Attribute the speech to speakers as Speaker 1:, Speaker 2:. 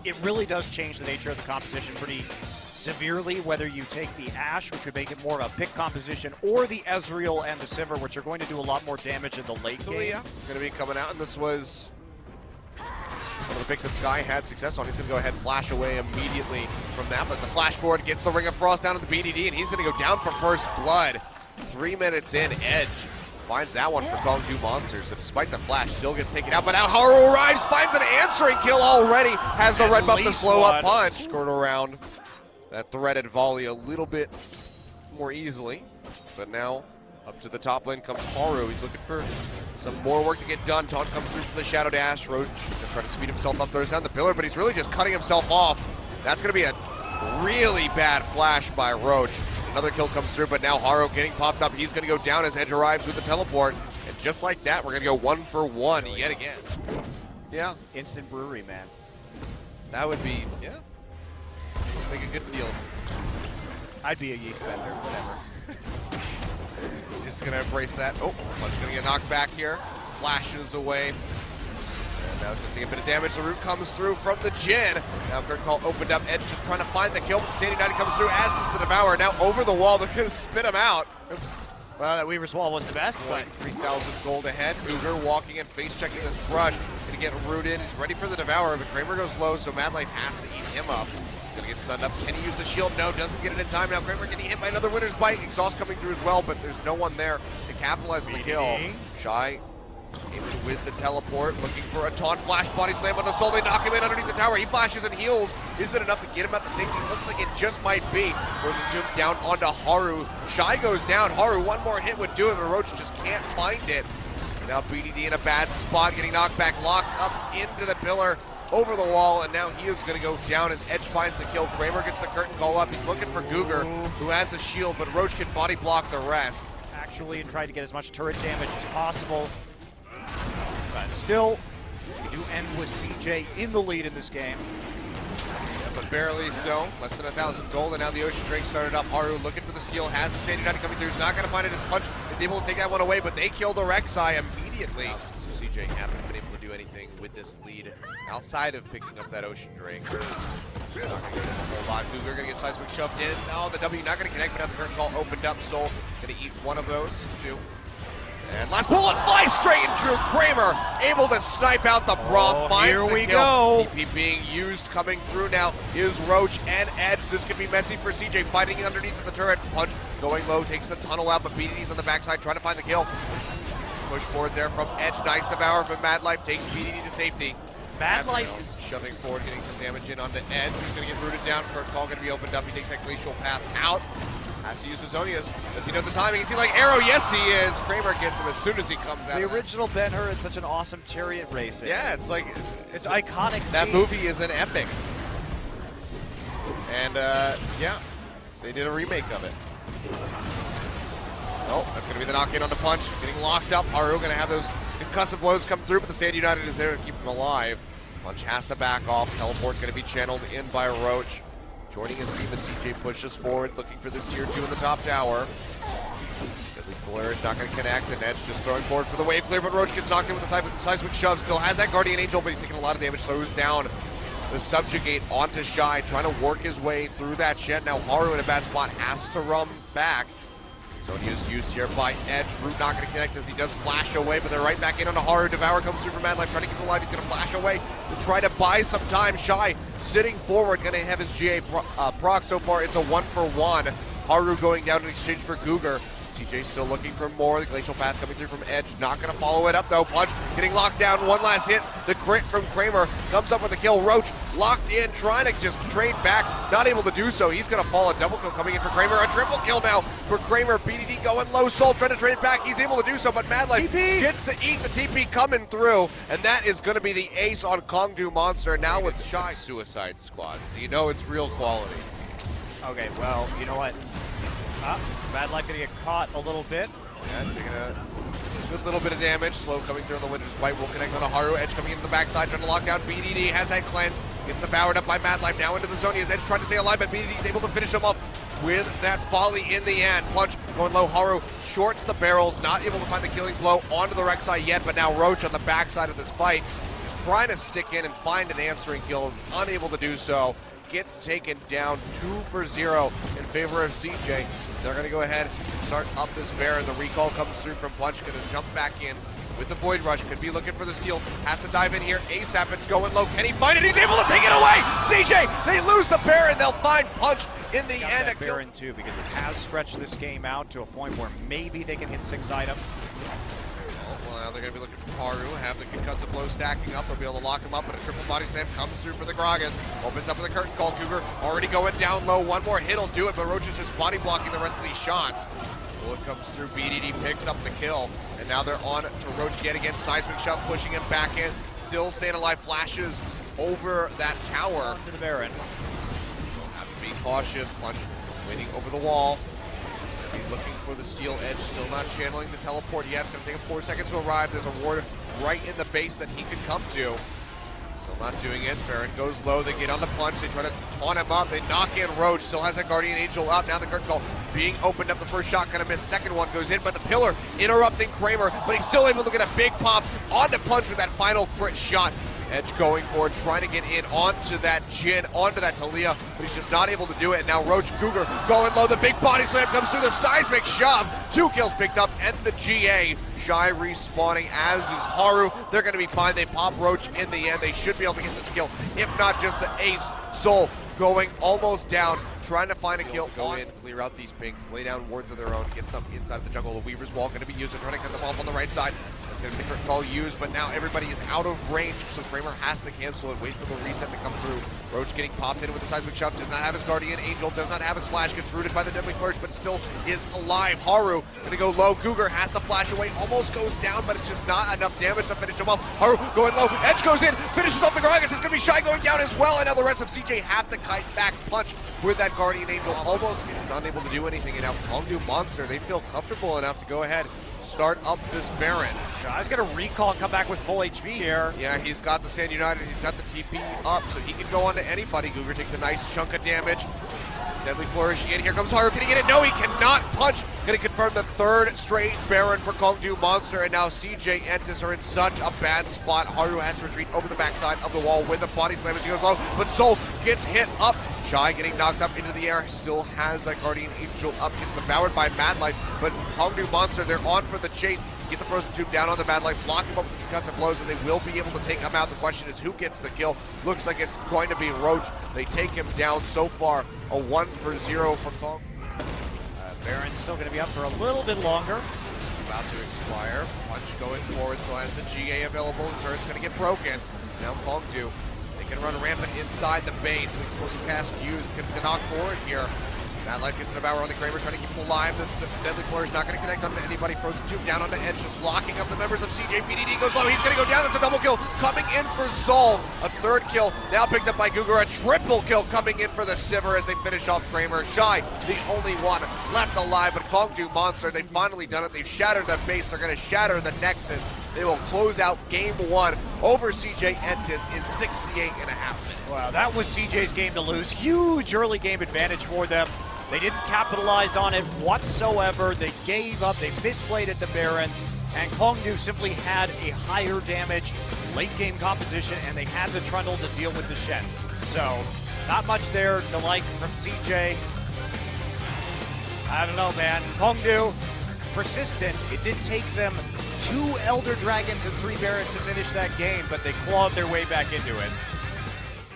Speaker 1: it really does change the nature of the competition pretty severely, whether you take the Ashe, which would make it more of a pick composition, or the Ezreal and the Sivir, which are going to do a lot more damage in the late game.
Speaker 2: Yeah, going to be coming out, and this was one of the picks that Sky had success on. He's going to go ahead and flash away immediately from that, but the flash forward gets the Ring of Frost down to the BDD, and he's going to go down for first blood. 3 minutes in, Edge finds that one for Kongdoo Monsters, so despite the flash, still gets taken out, but now Haru arrives, finds an answering kill already, has the red buff to slow up punch. Skirt around that threaded volley a little bit more easily, but now up to the top lane comes Haru. He's looking for some more work to get done. Taunt comes through from the Shadow Dash. Roach gonna try to speed himself up, throws down the pillar, but he's really just cutting himself off. That's gonna be a really bad flash by Roach. Another kill comes through, but now Haru getting popped up. He's gonna go down as Edge arrives with the teleport, and just like that, we're gonna go 1 for 1 yet again. Yeah.
Speaker 1: Instant brewery, man.
Speaker 2: That would be, yeah, make a good deal.
Speaker 1: I'd be a yeast bender, whatever.
Speaker 2: Just gonna embrace that. Oh, Punch gonna get knocked back here. Flashes away. And now it's gonna take a bit of damage. The root comes through from the Jhin. Now Curtain Call opened up. Edge just trying to find the kill, but Standing 90 comes through, as does the Devourer. Now over the wall, they're gonna spit him out. Oops.
Speaker 1: Well, that Weaver's Wall was the best, but
Speaker 2: 3,000 gold ahead. Cougar walking and face checking this brush. Gonna get rooted. He's ready for the Devourer, but Kramer goes low, so Mad Life has to eat him up. He's gonna get stunned up. Can he use the shield? No, doesn't get it in time. Now Kramer getting hit by another Winter's Bite. Exhaust coming through as well, but there's no one there to capitalize on the kill. Shy aiming with the teleport, looking for a taunt flash body slam on the soul. They knock him in underneath the tower. He flashes and heals. Is it enough to get him out the safety? Looks like it just might be. Goes and zooms down onto Haru. Shy goes down. Haru, one more hit would do it, but Roach just can't find it. Now BDD in a bad spot, getting knocked back, locked up into the pillar, over the wall, and now he is going to go down as Edge finds the kill. Kramer gets the curtain call up. He's looking for Cougar, who has a shield, but Roach can body block the rest.
Speaker 1: Actually, and tried to get as much turret damage as possible. But still, we do end with CJ in the lead in this game.
Speaker 2: Yeah, but barely so. Less than 1,000 gold, and now the Ocean Drake started up. Haru looking for the seal, has the Standing 90 coming through. He's not going to find it. His punch is able to take that one away, but they kill the Rek'Sai immediately. So CJ haven't been able to do anything with this lead outside of picking up that Ocean Drake. Not going to get a whole lot. Cougar going to get Seismic shoved in. Oh, the W not going to connect, but now the curtain call opened up. Soul going to eat one of those, two. And last bullet flies straight into Kramer, able to snipe out the Braum. Finds
Speaker 1: here we
Speaker 2: the kill.
Speaker 1: go.
Speaker 2: TP being used, coming through now is Roach and Edge. This could be messy for CJ, fighting underneath the turret. Punch going low, takes the tunnel out, but BDD's on the backside trying to find the kill. Push forward there from Edge. Nice Devour from Mad Life, takes BDD to safety.
Speaker 1: Mad Life
Speaker 2: shoving forward, getting some damage in onto Edge. He's going to get rooted down. Curtain Call going to be opened up. He takes that glacial path out. Has to use his Zonias. Does he know the timing? Is he like Arrow? Yes, he is. Kramer gets him as soon as he comes out.
Speaker 1: The original Ben-Hur had such an awesome chariot racing.
Speaker 2: Yeah, it's like
Speaker 1: it's iconic.
Speaker 2: That
Speaker 1: scene.
Speaker 2: movie is an epic. And yeah, they did a remake of it. Oh, that's going to be the knock-in on the punch. Getting locked up. Haru going to have those concussive blows come through, but the Sand United is there to keep him alive. Punch has to back off. Teleport going to be channeled in by Roach. Joining his team as CJ pushes forward, looking for this tier 2 in the top tower. Deadly Polaris not going to connect, and Edge just throwing forward for the wave clear, but Roach gets knocked in with the seismic shove. Still has that Guardian Angel, but he's taking a lot of damage. Throws down the Subjugate onto Shy, trying to work his way through that Shed. Now Haru in a bad spot, has to run back. So he is used here by Edge. Root not going to connect as he does flash away, but they're right back in onto Haru. Devour comes through from Mad Life, trying to keep him alive. He's going to flash away to try to buy some time. Shy sitting forward, going to have his GA proc so far. It's a 1-for-1. Haru going down in exchange for Cougar. CJ still looking for more. The Glacial Path coming through from Edge. Not going to follow it up though. Punch getting locked down. One last hit. The crit from Kramer comes up with a kill. Roach locked in, trying to just trade back. Not able to do so. He's going to fall. A double kill coming in for Kramer. A triple kill now for Kramer. BDD going low. Soul trying to trade it back. He's able to do so, but Mad Life gets to eat the TP coming through. And that is going to be the ace on Kongdoo Monster. Now with Shy. Suicide Squad. So you know it's real quality.
Speaker 1: Okay, well, you know what? Mad Life gonna get caught a little bit.
Speaker 2: Yeah, taking a good little bit of damage. Slow coming through on the Winter's Bite. Will connect on a Haru. Edge coming into the backside, trying to lock down BDD. Has that cleanse. Gets devoured up by Mad Life. Now into the zone. Edge trying to stay alive, but BDD is able to finish him up with that volley in the end. Punch going low. Haru shorts the barrels. Not able to find the killing blow onto the Rek'Sai yet, but now Roach on the backside of this fight. Just trying to stick in and find an answering kill, is unable to do so. Gets taken down 2-0 in favor of CJ. They're going to go ahead and start up this Baron. The recall comes through from Punch, going to jump back in with the Void Rush. Could be looking for the steal. Has to dive in here. ASAP, it's going low. Can he find it? He's able to take it away! CJ, they lose the Baron. They'll find Punch in the end.
Speaker 1: That Baron too, because it has stretched this game out to a point where maybe they can hit 6 items.
Speaker 2: Well, now they're going to be looking for Haru, have the concussive blow stacking up. They'll be able to lock him up, but a triple body slam comes through for the Gragas. Opens up with a curtain call. Cougar already going down low. One more hit will do it, but Roach is just body blocking the rest of these shots. Bullet comes through. BDD picks up the kill, and now they're on to Roach yet again. Seismic shove pushing him back in. Still staying alive. Flashes over that tower.
Speaker 1: To the Baron.
Speaker 2: Have to be cautious. Punch waiting over the wall. He's looking for the steel edge, still not channeling the teleport yet. It's going to take him 4 seconds to arrive. There's a ward right in the base that he could come to. Still not doing it. Baron goes low. They get on the Punch. They try to taunt him up. They knock in Roach. Still has that Guardian Angel up. Now the curtain call being opened up. The first shot going to miss. Second one goes in, but the pillar interrupting Kramer. But he's still able to get a big pop onto Punch with that final crit shot. Edge going forward, trying to get in onto that Jhin, onto that Talia, but he's just not able to do it. And now Roach Cougar going low. The big body slam comes through. The seismic shove. 2 kills picked up and the GA. Shy respawning, as is Haru. They're going to be fine. They pop Roach in the end. They should be able to get this kill, if not just the ace. Soul going almost down, trying to find a kill. Go in, clear out these pinks, lay down wards of their own, get some inside of the jungle. The Weaver's Wall going to be used, trying to cut them off on the right side. That's going to be the curtain call used, but now everybody is out of range, so Kramer has to cancel it, wait for the reset to come through. Roach getting popped in with the seismic shove, does not have his Guardian Angel, does not have his flash, gets rooted by the Deadly Flourish, but still is alive. Haru going to go low. Cougar has to flash away, almost goes down, but it's just not enough damage to finish him off. Haru going low, Edge goes in, finishes off the Gragas. It's going to be Shy going down as well, and now the rest of CJ have to kite back Punch with that Guardian Angel. Almost is unable to do anything, and now Kongdoo Monster, they feel comfortable enough to go ahead start up this Baron.
Speaker 1: Shy's gonna recall and come back with full HP here.
Speaker 2: Yeah, he's got the Sand United, he's got the TP up, so he can go on to anybody. Cougar takes a nice chunk of damage. Deadly Flourish in. Here comes Haru. Can he get it? No, he cannot. Punch. Going to confirm the 3rd straight Baron for Kongdoo Monster, and now CJ Entus are in such a bad spot. Haru has to retreat over the backside of the wall with the body slam as he goes low, but Soul gets hit up. Shy getting knocked up into the air, still has that Guardian Angel up, gets devoured by Mad Life, but Kongdoo Monster, they're on for the chase. Get the Frozen Tube down on the Mad Life, block him up with concussive blows, and they will be able to take him out. The question is who gets the kill. Looks like it's going to be Roach. They take him down so far. A 1-0 for Kong.
Speaker 1: Baron's still going to be up for a little bit longer.
Speaker 2: About to expire. Punch going forward, so has the GA available. The turret's going to get broken. Now Kongdoo. They can run rampant inside the base. Explosive cast used. Can knock forward here. Mad Life gets the devour on the Kramer, trying to keep him alive. The Deadly Flourish not going to connect onto anybody. Frozen Tube down on the edge, just locking up the members of CJ. BDD goes low. He's going to go down. That's a double kill coming in for Sol. A 3rd kill now picked up by Cougar. A triple kill coming in for the Sivir as they finish off Kramer. Shy, the only one left alive, but Kongdoo Monster, they've finally done it. They've shattered the base. They're going to shatter the Nexus. They will close out game 1 over CJ Entus in 68.5 minutes.
Speaker 1: Wow, that was CJ's game to lose. Huge early game advantage for them. They didn't capitalize on it whatsoever. They gave up. They misplayed at the Barons, and Kongdoo simply had a higher damage late game composition, and they had the Trundle to deal with the Shen. So, not much there to like from CJ. I don't know, man. Kongdoo, persistent. It did take them 2 Elder Dragons and 3 Barons to finish that game, but they clawed their way back into it.